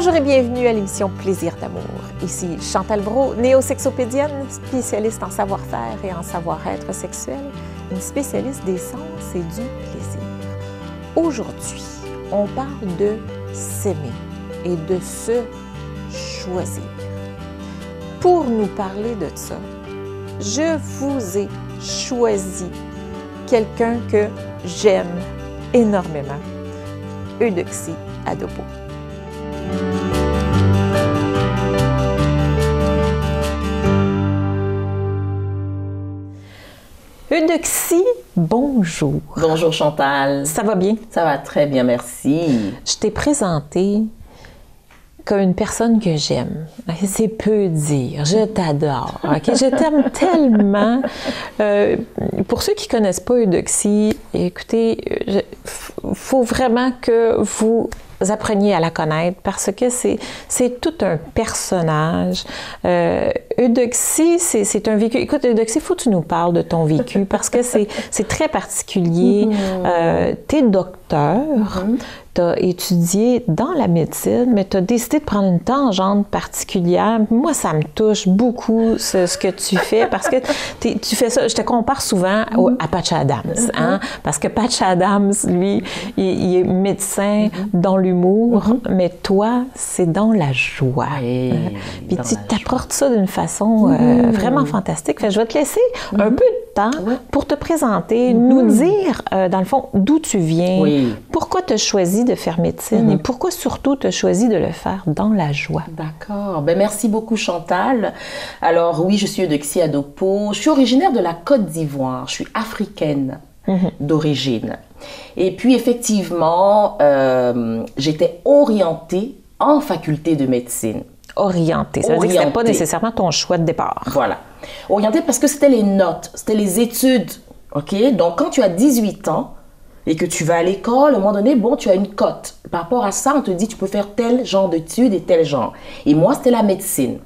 Bonjour et bienvenue à l'émission Plaisir d'amour. Ici Chantal Brault, néo-sexopédienne, spécialiste en savoir-faire et en savoir-être sexuel, une spécialiste des sens et du plaisir. Aujourd'hui, on parle de s'aimer et de se choisir. Pour nous parler de ça, je vous ai choisi quelqu'un que j'aime énormément, Eudoxie Adopo. Eudoxie, bonjour. Bonjour Chantal. Ça va bien? Ça va très bien, merci. Je t'ai présentée comme une personne que j'aime. C'est peu dire. Je t'adore. Okay? Je t'aime tellement. Pour ceux qui ne connaissent pas Eudoxie, écoutez, faut vraiment que vous appreniez à la connaître parce que c'est tout un personnage. Eudoxie, c'est un vécu. Écoute, Eudoxie, il faut que tu nous parles de ton vécu parce que c'est très particulier. Tu es docteur, tu as étudié dans la médecine, mais tu as décidé de prendre une tangente particulière. Moi, ça me touche beaucoup ce que tu fais parce que tu fais ça. Je te compare souvent à Patch Adams, hein? Parce que Patch Adams, lui, il est médecin dans l'humour, mais toi, c'est dans la joie. Puis tu t'apportes ça d'une façon vraiment fantastique. Fait, je vais te laisser un peu de temps pour te présenter, nous dire, dans le fond, d'où tu viens, pourquoi tu as choisi de faire médecine et pourquoi surtout tu as choisi de le faire dans la joie. D'accord. Ben, merci beaucoup Chantal. Alors oui, je suis Eudoxie Adopo. Je suis originaire de la Côte d'Ivoire. Je suis africaine d'origine. Et puis effectivement, j'étais orientée en faculté de médecine. Orientée. Ça veut dire que ce n'était pas nécessairement ton choix de départ. Voilà. Orientée parce que c'était les notes, c'était les études. OK? Donc, quand tu as 18 ans et que tu vas à l'école, à un moment donné, bon, tu as une cote. Par rapport à ça, on te dit tu peux faire tel genre d'études et tel genre. Et moi, c'était la médecine.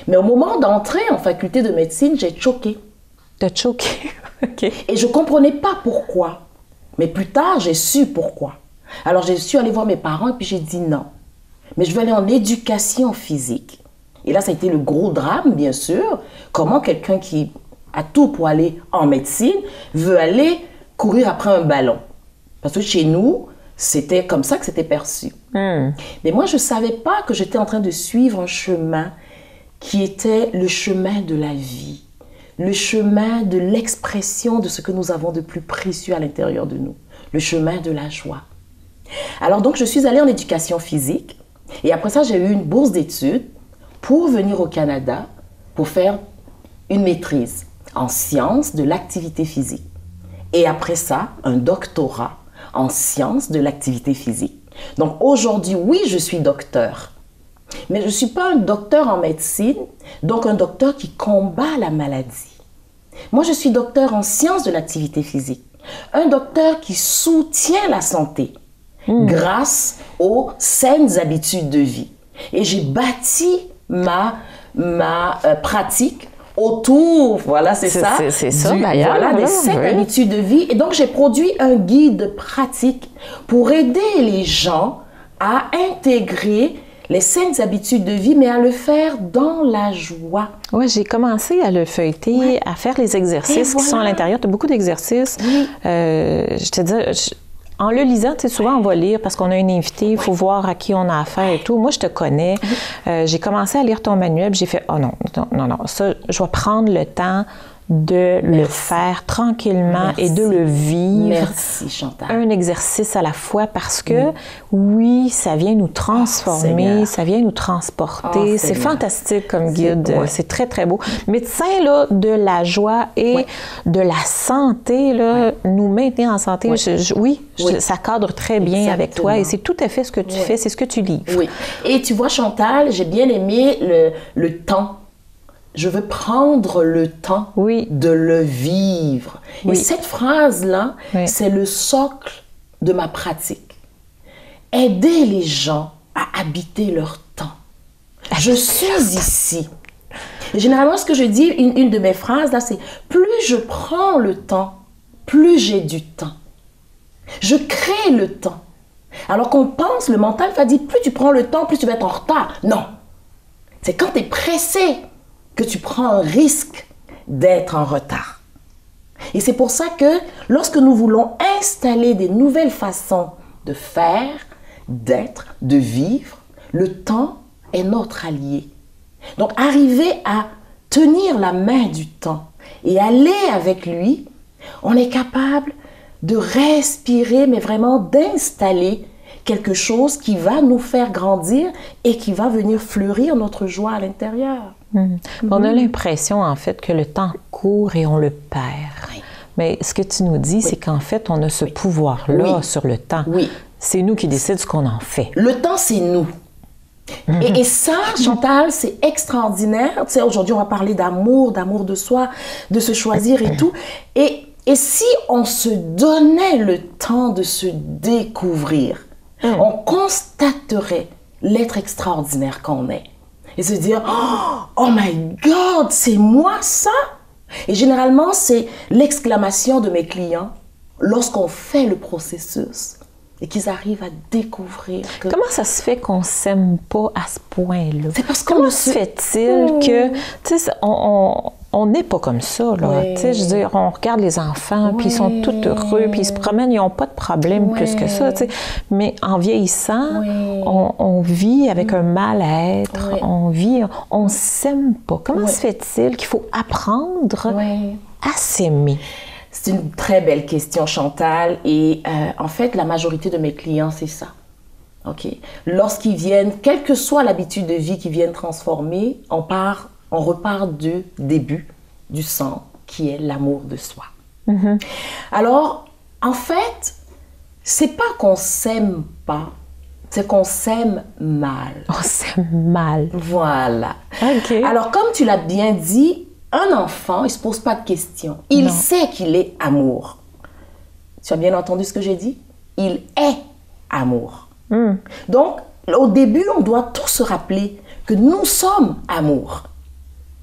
Mais au moment d'entrer en faculté de médecine, j'ai choqué. T'as choqué? OK. Et je ne comprenais pas pourquoi. Mais plus tard, j'ai su pourquoi. Alors, j'ai su aller voir mes parents et puis j'ai dit non. Mais je veux aller en éducation physique. Et là, ça a été le gros drame, bien sûr. Comment quelqu'un qui a tout pour aller en médecine veut aller courir après un ballon? Parce que chez nous, c'était comme ça que c'était perçu. Mais moi, je ne savais pas que j'étais en train de suivre un chemin qui était le chemin de la vie. Le chemin de l'expression de ce que nous avons de plus précieux à l'intérieur de nous. Le chemin de la joie. Alors donc, je suis allée en éducation physique. Et après ça, j'ai eu une bourse d'études pour venir au Canada pour faire une maîtrise en sciences de l'activité physique. Et après ça, un doctorat en sciences de l'activité physique. Donc aujourd'hui, oui, je suis docteur. Mais je ne suis pas un docteur en médecine, donc un docteur qui combat la maladie. Moi, je suis docteur en sciences de l'activité physique. Un docteur qui soutient la santé grâce aux saines habitudes de vie. Et j'ai bâti ma pratique autour, voilà, c'est ça. C'est ça, d'ailleurs. Voilà, des saines habitudes de vie. Et donc, j'ai produit un guide pratique pour aider les gens à intégrer les saines habitudes de vie, mais à le faire dans la joie. Oui, j'ai commencé à le feuilleter, à faire les exercices qui sont à l'intérieur. Tu as beaucoup d'exercices. Je te dis... En le lisant, tu sais, souvent on va lire parce qu'on a une invitée, il faut voir à qui on a affaire et tout. Moi, je te connais. J'ai commencé à lire ton manuel, j'ai fait « Oh non, ça, je vais prendre le temps de le faire tranquillement et de le vivre. » Merci, Chantal. Un exercice à la fois parce que, oui, ça vient nous transformer, ça vient nous transporter. C'est fantastique comme guide. C'est très, très beau. Médecin là, de la joie et de la santé, là, nous maintenir en santé, ça cadre très bien avec toi et c'est tout à fait ce que tu fais, c'est ce que tu livres. Oui. Et tu vois, Chantal, j'ai bien aimé le temps. Je veux prendre le temps de le vivre. Et cette phrase-là, c'est le socle de ma pratique. Aider les gens à habiter leur temps. Je suis ici. Et généralement, ce que je dis, une de mes phrases, là, c'est « Plus je prends le temps, plus j'ai du temps. Je crée le temps. Alors qu'on pense, le mental va dire, plus tu prends le temps, plus tu vas être en retard. Non. C'est quand tu es pressé que tu prends un risque d'être en retard. Et c'est pour ça que lorsque nous voulons installer des nouvelles façons de faire, d'être, de vivre, le temps est notre allié. Donc, arriver à tenir la main du temps et aller avec lui, on est capable de respirer, mais vraiment d'installer quelque chose qui va nous faire grandir et qui va venir fleurir notre joie à l'intérieur. On a l'impression, en fait, que le temps court et on le perd. Oui. Mais ce que tu nous dis, c'est qu'en fait, on a ce pouvoir-là sur le temps. Oui. C'est nous qui décidons ce qu'on en fait. Le temps, c'est nous. Et ça, Chantal, c'est extraordinaire. Tu sais, aujourd'hui, on va parler d'amour de soi, de se choisir et tout. Et si on se donnait le temps de se découvrir, on constaterait l'être extraordinaire qu'on est. Et se dire, oh my God, c'est moi ça? Et généralement, c'est l'exclamation de mes clients lorsqu'on fait le processus et qu'ils arrivent à découvrir que... Comment ça se fait qu'on s'aime pas à ce point-là? C'est parce qu'on Comment se fait-il que, tu sais, on n'est pas comme ça, là. Oui. Tu sais, je veux dire, on regarde les enfants, puis ils sont tout heureux, puis ils se promènent, ils n'ont pas de problème plus que ça, tu sais. Mais en vieillissant, on vit avec un mal-être, on s'aime pas. Comment se fait-il qu'il faut apprendre à s'aimer? C'est une très belle question, Chantal. Et en fait, la majorité de mes clients, c'est ça. OK? Lorsqu'ils viennent, quelle que soit l'habitude de vie qu'ils viennent transformer, on repart du début, du centre, qui est l'amour de soi. Alors, en fait, c'est pas qu'on s'aime pas, c'est qu'on s'aime mal. On s'aime mal. Voilà. OK. Alors, comme tu l'as bien dit, un enfant, il ne se pose pas de questions. Il sait qu'il est amour. Tu as bien entendu ce que j'ai dit? Il est amour. Donc, au début, on doit tous se rappeler que nous sommes amour.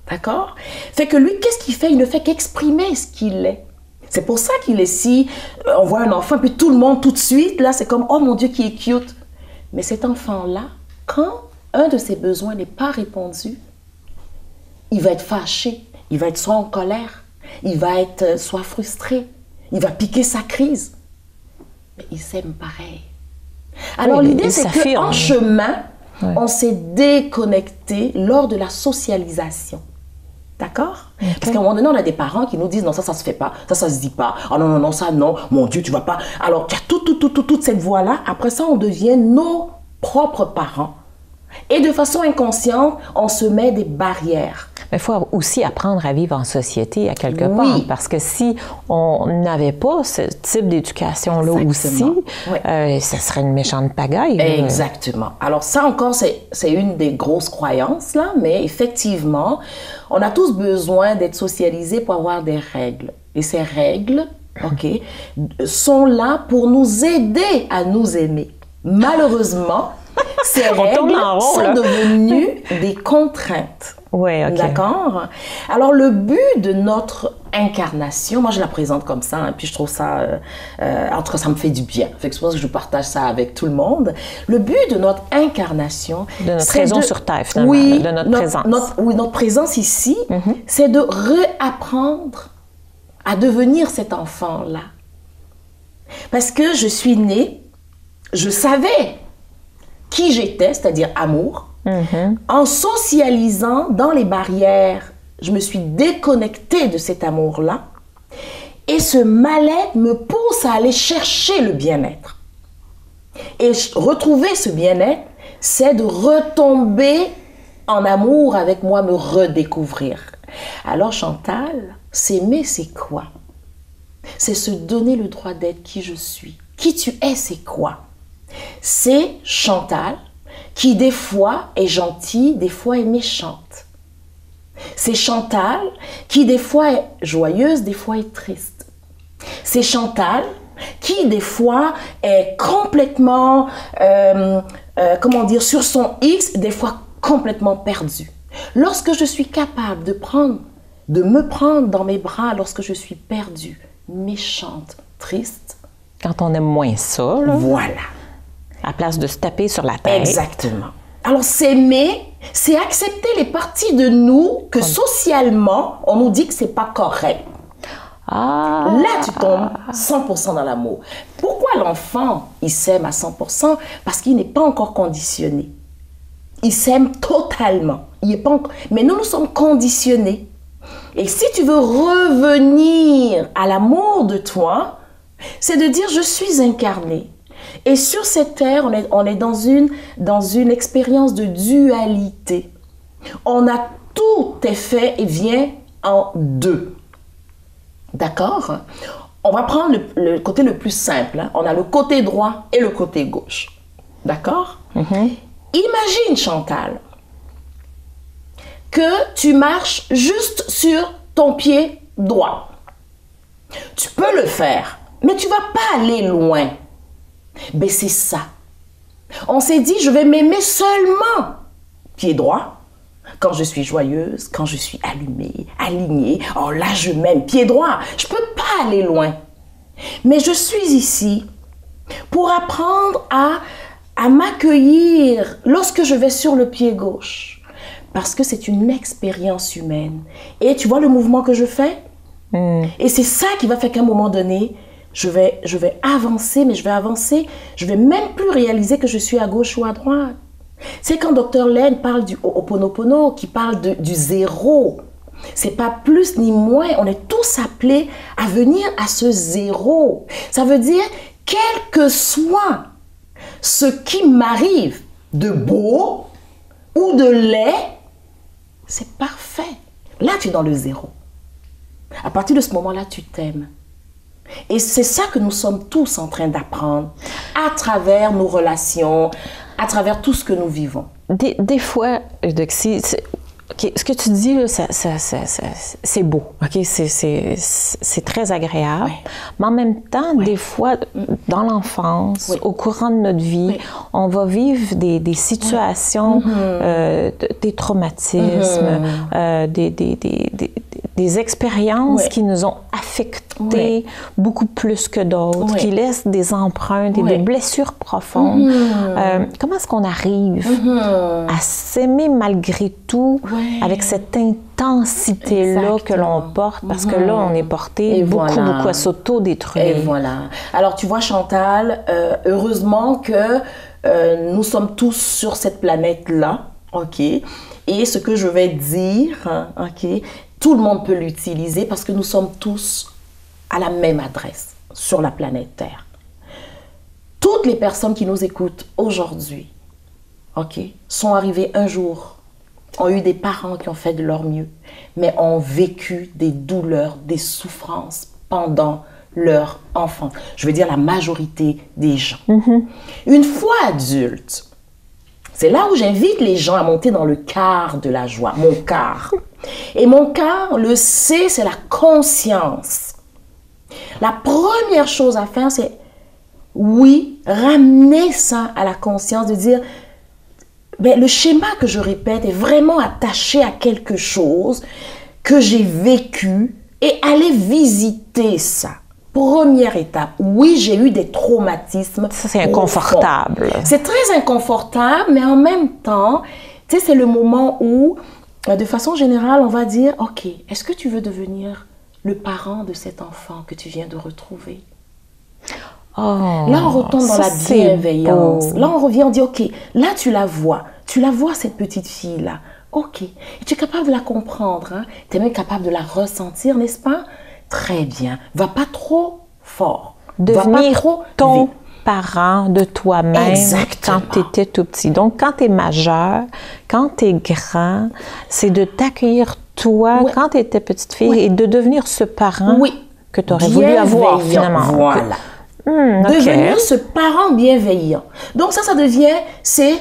D'accord? Fait que lui, qu'est-ce qu'il fait? Il ne fait qu'exprimer ce qu'il est. C'est pour ça qu'il est si... On voit un enfant, puis tout le monde, tout de suite, là, c'est comme, oh mon Dieu, qui est cute. Mais cet enfant-là, quand un de ses besoins n'est pas répondu, il va être fâché. Il va être soit en colère, il va être soit frustré, il va piquer sa crise. Mais il s'aime pareil. Alors l'idée, c'est qu'en chemin, on s'est déconnecté lors de la socialisation. D'accord? Parce qu'à un moment donné, on a des parents qui nous disent, non, ça se fait pas, ça se dit pas. Oh non, non, non, ça, non, mon Dieu, tu vas pas. Alors, il y a toute cette voie-là. Après ça, on devient nos propres parents. Et de façon inconsciente, on se met des barrières. Mais il faut aussi apprendre à vivre en société à quelque part, parce que si on n'avait pas ce type d'éducation-là aussi, ça serait une méchante pagaille. Exactement. Alors ça encore, c'est une des grosses croyances, là, mais effectivement, on a tous besoin d'être socialisés pour avoir des règles. Et ces règles, sont là pour nous aider à nous aimer. Malheureusement, ces règles sont devenues des contraintes. Oui, OK. D'accord? Alors, le but de notre incarnation, moi je la présente comme ça, hein, puis je trouve ça, en tout cas, ça me fait du bien. Fait que c'est pour ça que je partage ça avec tout le monde. Le but de notre incarnation, de notre raison sur Terre, finalement, de notre présence. Notre présence ici, c'est de réapprendre à devenir cet enfant-là. Parce que je suis née, je savais qui j'étais, c'est-à-dire amour. En socialisant dans les barrières, je me suis déconnectée de cet amour-là. Et ce mal-être me pousse à aller chercher le bien-être. Et retrouver ce bien-être, c'est de retomber en amour avec moi, me redécouvrir. Alors Chantal, s'aimer, c'est quoi? C'est se donner le droit d'être qui je suis. Qui tu es, c'est quoi? C'est Chantal, qui des fois est gentille, des fois est méchante. C'est Chantal qui des fois est joyeuse, des fois est triste. C'est Chantal qui des fois est complètement, comment dire, sur son X, des fois complètement perdue. Lorsque je suis capable de me prendre dans mes bras lorsque je suis perdue, méchante, triste. Quand on aime moins ça, là. Voilà. à place de se taper sur la tête. Exactement. Alors, s'aimer, c'est accepter les parties de nous que socialement, on nous dit que c'est pas correct. Là, tu tombes 100% dans l'amour. Pourquoi l'enfant, il s'aime à 100%? Parce qu'il n'est pas encore conditionné. Il s'aime totalement. Il est pas encore... Mais nous sommes conditionnés. Et si tu veux revenir à l'amour de toi, c'est de dire, je suis incarné. Et sur cette terre, on est dans une expérience de dualité. On a tout est fait et vient en deux. D'accord? On va prendre le côté le plus simple. Hein? On a le côté droit et le côté gauche. D'accord? Imagine, Chantal, que tu marches juste sur ton pied droit. Tu peux le faire, mais tu ne vas pas aller loin. Ben c'est ça. On s'est dit, je vais m'aimer seulement pied droit. Quand je suis joyeuse, quand je suis allumée, alignée, oh là je m'aime pied droit. Je ne peux pas aller loin. Mais je suis ici pour apprendre à m'accueillir lorsque je vais sur le pied gauche. Parce que c'est une expérience humaine. Et tu vois le mouvement que je fais? Et c'est ça qui va faire qu'à un moment donné, je vais avancer, mais je vais même plus réaliser que je suis à gauche ou à droite. C'est quand Dr. Len parle du Ho'oponopono, qui parle du zéro. C'est pas plus ni moins, on est tous appelés à venir à ce zéro. Ça veut dire, quel que soit ce qui m'arrive de beau ou de laid, c'est parfait. Là, tu es dans le zéro. À partir de ce moment-là, tu t'aimes. Et c'est ça que nous sommes tous en train d'apprendre à travers nos relations, à travers tout ce que nous vivons. Des fois, Eudoxie, ce que tu dis, là, c'est beau, okay? C'est très agréable, oui. Mais en même temps, oui. Des fois, dans l'enfance, oui. Au courant de notre vie, oui. On va vivre des situations, oui. Des traumatismes, des expériences oui. Qui nous ont affectés oui. Beaucoup plus que d'autres, oui. Qui laissent des empreintes et oui. Des blessures profondes. Comment est-ce qu'on arrive à s'aimer malgré tout oui. Avec cette intensité-là que l'on porte? Parce que là, on est porté beaucoup à s'auto-détruire. Et voilà. Alors, tu vois, Chantal, heureusement que nous sommes tous sur cette planète-là, OK? Et ce que je vais dire, OK, tout le monde peut l'utiliser parce que nous sommes tous à la même adresse sur la planète Terre. Toutes les personnes qui nous écoutent aujourd'hui, OK, sont arrivées un jour, ont eu des parents qui ont fait de leur mieux, mais ont vécu des douleurs, des souffrances pendant leur enfance. Je veux dire la majorité des gens. Une fois adulte, c'est là où j'invite les gens à monter dans le quart de la joie, mon quart. Et mon quart, le C, c'est la conscience. La première chose à faire, c'est, oui, ramener ça à la conscience, de dire, ben, le schéma que je répète est vraiment attaché à quelque chose que j'ai vécu et aller visiter ça. Première étape, oui, j'ai eu des traumatismes. Ça, c'est inconfortable. C'est très inconfortable, mais en même temps, tu sais, c'est le moment où, de façon générale, on va dire, OK, est-ce que tu veux devenir le parent de cet enfant que tu viens de retrouver? Oh, là, on retombe dans la bienveillance. Là, on revient, on dit, OK, là, tu la vois, cette petite fille-là. OK, et tu es capable de la comprendre, hein? Tu es même capable de la ressentir, n'est-ce pas? Très bien. Va pas trop fort. Devenir trop ton vite. Parent de toi-même quand tu étais tout petit. Donc, quand tu es majeur, quand tu es grand, c'est de t'accueillir toi oui. Quand tu étais petite fille oui. Et de devenir ce parent oui. Que tu aurais voulu avoir finalement. Voilà. Devenir ce parent bienveillant. Donc ça devient, c'est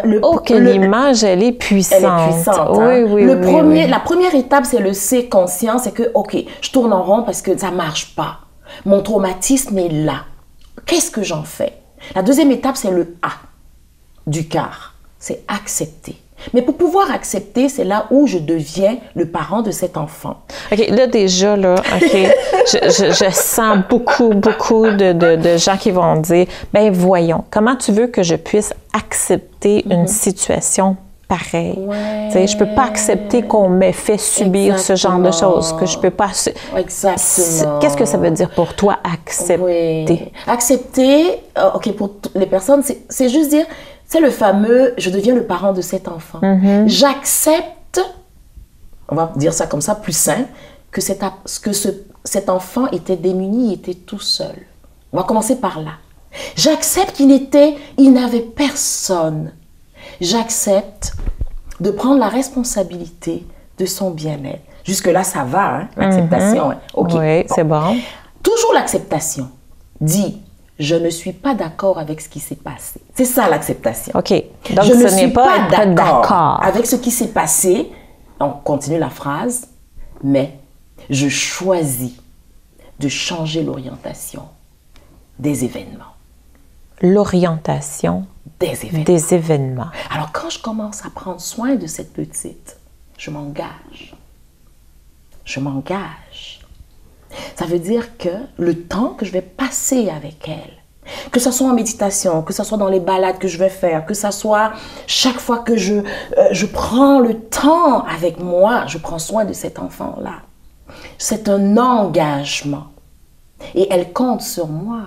le... Oh, quelle image, elle est puissante. Elle est puissante. Oui, oui, oui. La première étape, c'est le C, conscient, c'est que, OK, je tourne en rond parce que ça ne marche pas. Mon traumatisme est là. Qu'est-ce que j'en fais? La deuxième étape, c'est le A, du quart. C'est accepter. Mais pour pouvoir accepter, c'est là où je deviens le parent de cet enfant. OK, là, déjà, là, OK, je sens beaucoup de gens qui vont dire, ben voyons, comment tu veux que je puisse accepter une situation pareille? Ouais. Tu sais, je peux pas accepter qu'on m'ait fait subir ce genre de choses, que je peux pas... Exactement. Qu'est-ce que ça veut dire pour toi, accepter? Oui. Accepter, OK, pour les personnes, c'est juste dire, c'est le fameux « je deviens le parent de cet enfant ». J'accepte, on va dire ça comme ça, plus simple, que cet enfant était démuni, il était tout seul. On va commencer par là. J'accepte il n'avait personne. J'accepte de prendre la responsabilité de son bien-être. Jusque-là, ça va, hein, l'acceptation. Hein? OK. Oui, c'est bon. Toujours l'acceptation. Dit, je ne suis pas d'accord avec ce qui s'est passé. C'est ça l'acceptation. OK. Donc, je ne ce suis n'est pas être d'accord avec ce qui s'est passé. On continue la phrase, mais je choisis de changer l'orientation des événements. L'orientation des événements. Alors, quand je commence à prendre soin de cette petite, je m'engage. Je m'engage. Ça veut dire que le temps que je vais passer avec elle, que ce soit en méditation, que ce soit dans les balades que je vais faire, que ce soit chaque fois que je prends le temps avec moi, je prends soin de cet enfant-là. C'est un engagement. Et elle compte sur moi.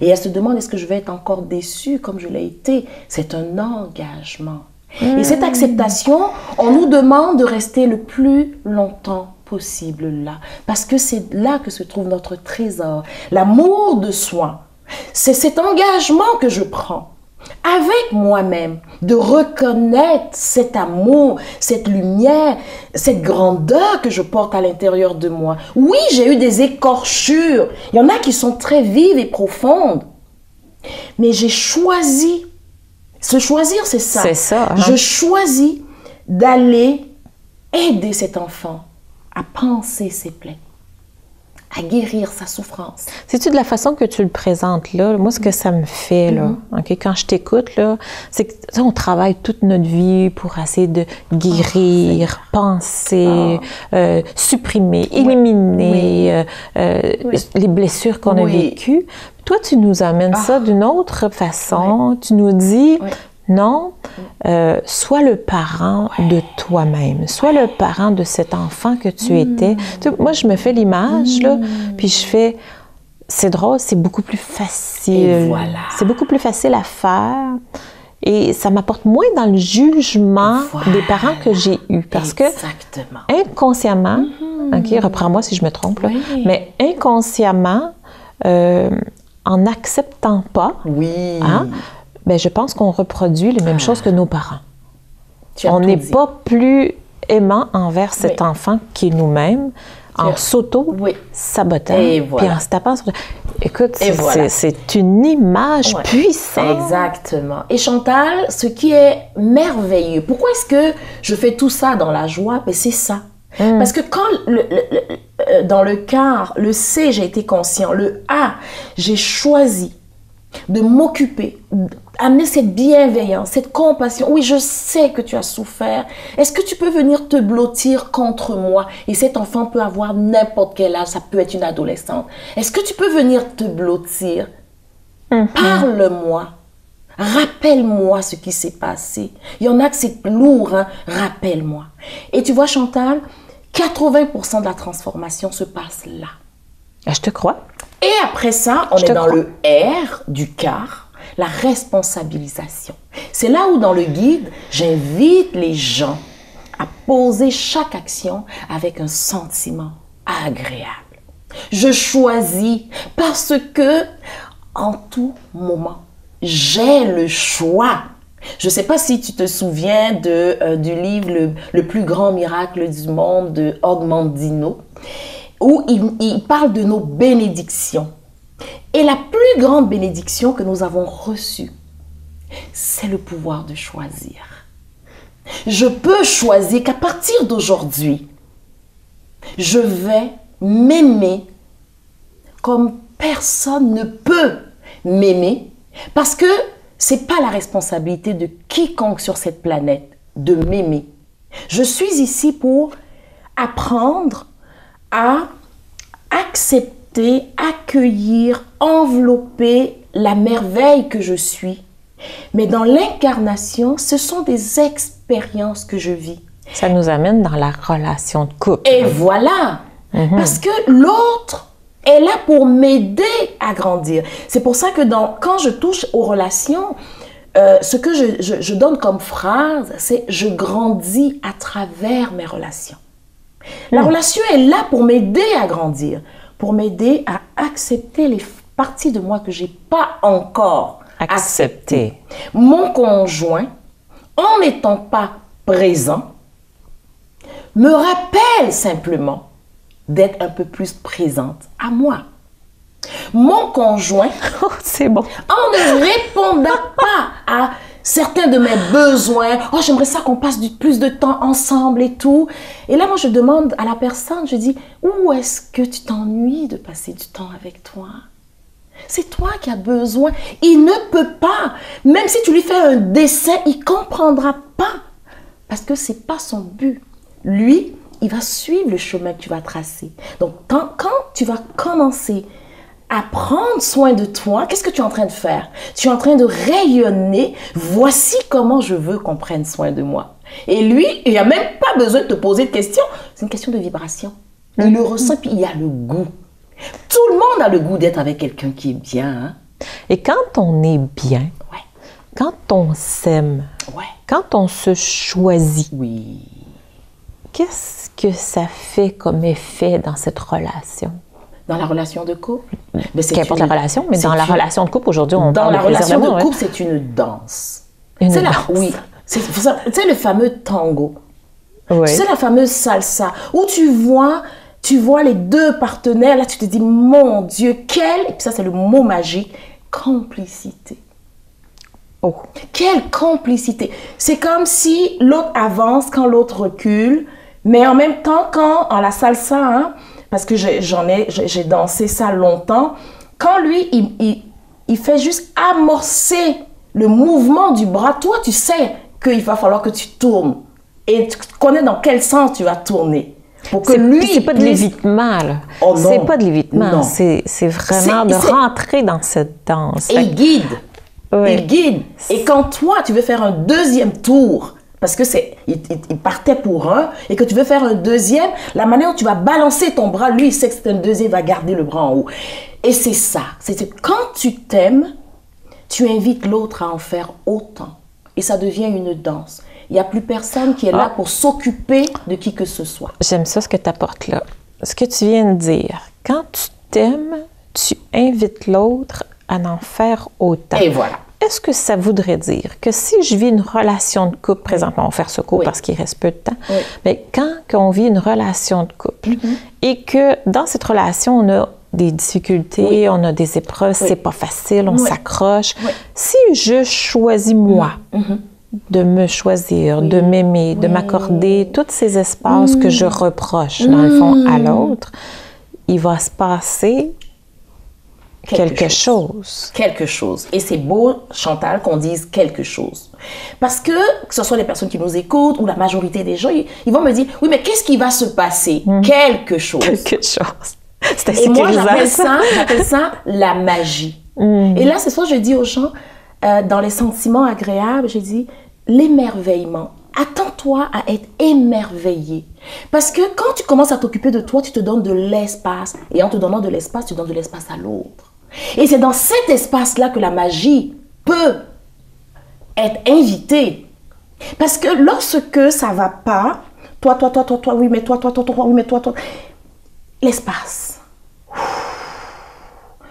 Et elle se demande, est-ce que je vais être encore déçue comme je l'ai été? C'est un engagement. Et cette acceptation, on nous demande de rester le plus longtemps possible là. Parce que c'est là que se trouve notre trésor. L'amour de soi. C'est cet engagement que je prends avec moi-même, de reconnaître cet amour, cette lumière, cette grandeur que je porte à l'intérieur de moi. Oui, j'ai eu des écorchures. Il y en a qui sont très vives et profondes. Mais j'ai choisi. Se choisir, c'est ça. C'est ça. Hein? Je choisis d'aller aider cet enfant à panser ses plaies, à guérir sa souffrance. C'est-tu de la façon que tu le présentes là? Moi, ce que ça me fait, là, okay, quand je t'écoute, là, c'est que on travaille toute notre vie pour essayer de guérir, penser, supprimer, éliminer les blessures qu'on a vécues. Toi, tu nous amènes ça d'une autre façon. Tu nous dis, non, sois le parent de toi-même. Sois le parent de cet enfant que tu étais. Tu sais, moi, je me fais l'image, là, puis je fais... C'est drôle, c'est beaucoup plus facile. Et voilà. C'est beaucoup plus facile à faire. Et ça m'apporte moins dans le jugement des parents que j'ai eus. Parce que, inconsciemment, OK, reprends-moi si je me trompe, là, mais inconsciemment, en n'acceptant pas, hein, ben, je pense qu'on reproduit les mêmes choses que nos parents. On n'est pas plus aimant envers cet enfant qui est nous-mêmes en s'auto-sabotant, puis en se tapant sur... Écoute, c'est une image puissante. Exactement. Et Chantal, ce qui est merveilleux, pourquoi est-ce que je fais tout ça dans la joie? Ben, c'est ça. Parce que quand, dans le quart, le C, j'ai été conscient, le A, j'ai choisi de m'occuper, amener cette bienveillance, cette compassion. Oui, je sais que tu as souffert. Est-ce que tu peux venir te blottir contre moi? Et cet enfant peut avoir n'importe quel âge, ça peut être une adolescente. Est-ce que tu peux venir te blottir? Parle-moi. Rappelle-moi ce qui s'est passé. Il y en a que c'est lourd, hein? Rappelle-moi. Et tu vois, Chantal, 80% de la transformation se passe là. Je te crois. Et après ça, on est dans le R du quart, la responsabilisation. C'est là où, dans le guide, j'invite les gens à poser chaque action avec un sentiment agréable. Je choisis parce que, en tout moment, j'ai le choix. Je ne sais pas si tu te souviens du livre Le plus grand miracle du monde de Og Mandino, où il parle de nos bénédictions. Et la plus grande bénédiction que nous avons reçue, c'est le pouvoir de choisir. Je peux choisir qu'à partir d'aujourd'hui, je vais m'aimer comme personne ne peut m'aimer, parce que ce n'est pas la responsabilité de quiconque sur cette planète de m'aimer. Je suis ici pour apprendre à accepter, accueillir, envelopper la merveille que je suis. Mais dans l'incarnation, ce sont des expériences que je vis. Ça nous amène dans la relation de couple. Et voilà, parce que l'autre est là pour m'aider à grandir. C'est pour ça que quand je touche aux relations, ce que je donne comme phrase, c'est « je grandis à travers mes relations ». La relation est là pour m'aider à grandir, pour m'aider à accepter les parties de moi que je n'ai pas encore acceptées. Mon conjoint, en n'étant pas présent, me rappelle simplement d'être un peu plus présente à moi. Mon conjoint, c'est bon, en ne répondant pas à certains de mes besoins, « Oh, j'aimerais ça qu'on passe plus de temps ensemble et tout. » Et là, moi, je demande à la personne, je dis, « Où est-ce que tu t'ennuies de passer du temps avec toi? » C'est toi qui as besoin. Il ne peut pas. Même si tu lui fais un dessin, il ne comprendra pas. Parce que ce n'est pas son but. Lui, il va suivre le chemin que tu vas tracer. Donc, quand tu vas commencer à prendre soin de toi, qu'est-ce que tu es en train de faire? Tu es en train de rayonner. Voici comment je veux qu'on prenne soin de moi. Et lui, il n'a même pas besoin de te poser de questions. C'est une question de vibration. Il le ressent, puis il a le goût. Tout le monde a le goût d'être avec quelqu'un qui est bien. Hein? Et quand on est bien, quand on s'aime, quand on se choisit, qu'est-ce que ça fait comme effet dans cette relation? Dans la relation de couple? Qu'importe la relation, mais dans la relation de couple, aujourd'hui, on parle de plaisir d'amour. Dans la relation de couple, c'est une danse. Une danse. Oui. Tu sais, le fameux tango. Oui. Tu sais, la fameuse salsa, où tu vois les deux partenaires, là, tu te dis, mon Dieu, et puis ça, c'est le mot magique, complicité. Oh. Quelle complicité! C'est comme si l'autre avance quand l'autre recule, mais en même temps, en la salsa, hein, parce que j'ai dansé ça longtemps, quand lui, il fait juste amorcer le mouvement du bras, toi, tu sais qu'il va falloir que tu tournes. Et tu connais dans quel sens tu vas tourner. Pour que lui, c'est pas de l'évitement, là. Oh, c'est pas de l'évitement. C'est vraiment de rentrer dans cette danse. Et il guide. Il guide. Et quand toi, tu veux faire un deuxième tour, parce que il partait pour un, et que tu veux faire un deuxième, la manière où tu vas balancer ton bras, lui, il sait que c'est un deuxième, il va garder le bras en haut. Et c'est ça. C'est que quand tu t'aimes, tu invites l'autre à en faire autant. Et ça devient une danse. Il n'y a plus personne qui est là pour s'occuper de qui que ce soit. J'aime ça, ce que tu apportes là. Ce que tu viens de dire, quand tu t'aimes, tu invites l'autre à en faire autant. Et voilà. Est-ce que ça voudrait dire que si je vis une relation de couple, présentement, on va faire ce cours parce qu'il reste peu de temps, mais quand on vit une relation de couple et que dans cette relation, on a des difficultés, on a des épreuves, c'est pas facile, on s'accroche. Si je choisis moi, de me choisir, de m'aimer, de m'accorder tous ces espaces que je reproche, dans le fond, à l'autre, il va se passer quelque chose. Quelque chose. Et c'est beau, Chantal, qu'on dise quelque chose. Parce que ce soit les personnes qui nous écoutent ou la majorité des gens, ils vont me dire, oui, mais qu'est-ce qui va se passer? Quelque chose. Quelque chose. Et moi, j'appelle ça la magie. Et là, c'est ça que je dis aux gens, dans les sentiments agréables, je dis, l'émerveillement. Attends-toi à être émerveillé. Parce que quand tu commences à t'occuper de toi, tu te donnes de l'espace. Et en te donnant de l'espace, tu donnes de l'espace à l'autre. Et c'est dans cet espace-là que la magie peut être invitée. Parce que lorsque ça ne va pas, toi, oui, mais toi, oui, mais toi, l'espace.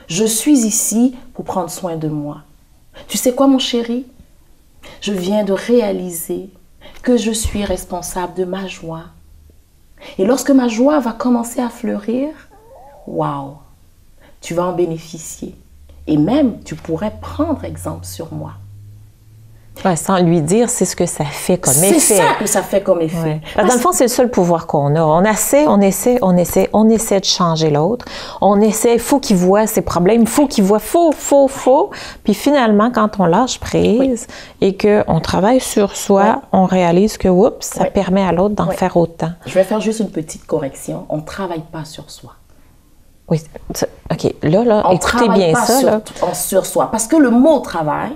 Je suis ici pour prendre soin de moi. Tu sais quoi, mon chéri? Je viens de réaliser que je suis responsable de ma joie. Et lorsque ma joie va commencer à fleurir, waouh, tu vas en bénéficier. Et même, tu pourrais prendre exemple sur moi. Ouais, sans lui dire, c'est ce que ça fait comme effet. C'est ça que ça fait comme effet. Ouais. Dans le fond, c'est le seul pouvoir qu'on a. On essaie de changer l'autre. On essaie, il faut qu'il voit ses problèmes, il faut qu'il voit, faut. Puis finalement, quand on lâche prise et qu'on travaille sur soi, on réalise que, oups, ça permet à l'autre d'en faire autant. Je vais faire juste une petite correction. On ne travaille pas sur soi. Oui, OK. Là, on écoutez bien ça. Sur soi. Parce que le mot travail,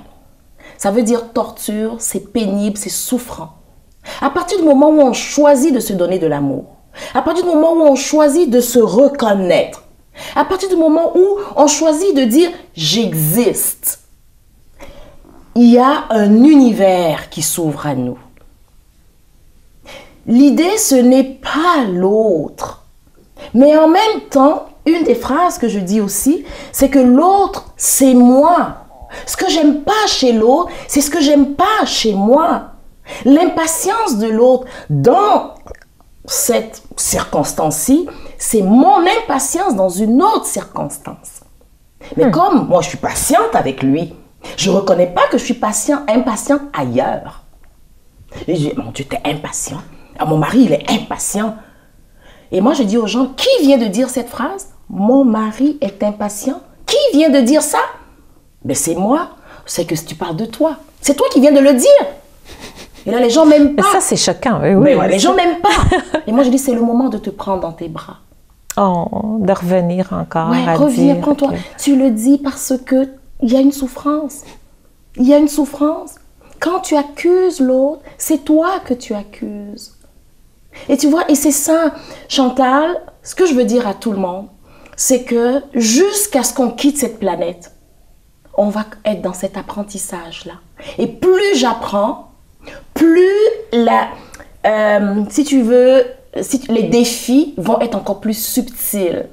ça veut dire torture, c'est pénible, c'est souffrant. À partir du moment où on choisit de se donner de l'amour, à partir du moment où on choisit de se reconnaître, à partir du moment où on choisit de dire « j'existe », il y a un univers qui s'ouvre à nous. L'idée, ce n'est pas l'autre. Mais en même temps, une des phrases que je dis aussi, c'est que l'autre, c'est moi. Ce que j'aime pas chez l'autre, c'est ce que j'aime pas chez moi. L'impatience de l'autre dans cette circonstance-ci, c'est mon impatience dans une autre circonstance. Mais comme moi, je suis patiente avec lui, je ne reconnais pas que je suis impatiente ailleurs. Et je dis, mon Dieu, t'es impatient. Ah, mon mari, il est impatient. Et moi, je dis aux gens, qui vient de dire cette phrase? Mon mari est impatient. Qui vient de dire ça? Ben, c'est moi. C'est que si tu parles de toi. C'est toi qui viens de le dire. Et là, les gens m'aiment pas. Ça, c'est choquant. Oui, les gens m'aiment pas. Et moi, je dis, c'est le moment de te prendre dans tes bras. Oh, de revenir encore à reviens, dire. prends-toi. Tu le dis parce que il y a une souffrance. Il y a une souffrance. Quand tu accuses l'autre, c'est toi que tu accuses. Et tu vois, et c'est ça, Chantal, ce que je veux dire à tout le monde, c'est que jusqu'à ce qu'on quitte cette planète, on va être dans cet apprentissage-là. Et plus j'apprends, plus si tu veux, les défis vont être encore plus subtils.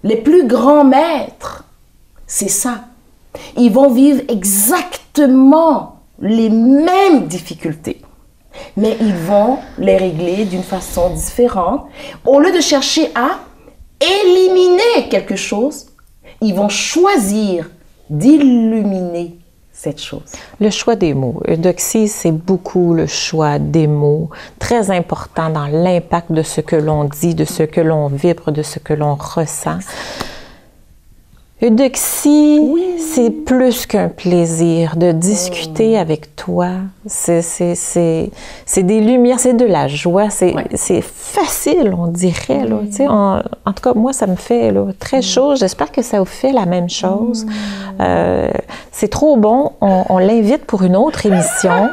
Les plus grands maîtres, c'est ça. Ils vont vivre exactement les mêmes difficultés, mais ils vont les régler d'une façon différente. Au lieu de chercher à éliminer quelque chose, ils vont choisir d'illuminer cette chose. Le choix des mots. Eudoxie, c'est beaucoup le choix des mots, très important dans l'impact de ce que l'on dit, de ce que l'on vibre, de ce que l'on ressent. Eudoxie, c'est plus qu'un plaisir de discuter avec toi. C'est des lumières, c'est de la joie, c'est facile, on dirait. Là, tu sais, en tout cas, moi, ça me fait là, très chaud. J'espère que ça vous fait la même chose. C'est trop bon. On l'invite pour une autre émission.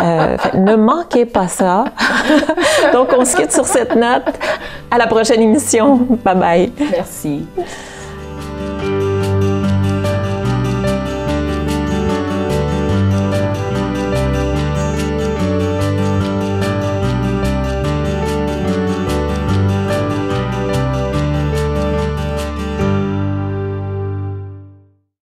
Ne manquez pas ça. Donc, on se quitte sur cette note. À la prochaine émission. Bye bye. Merci.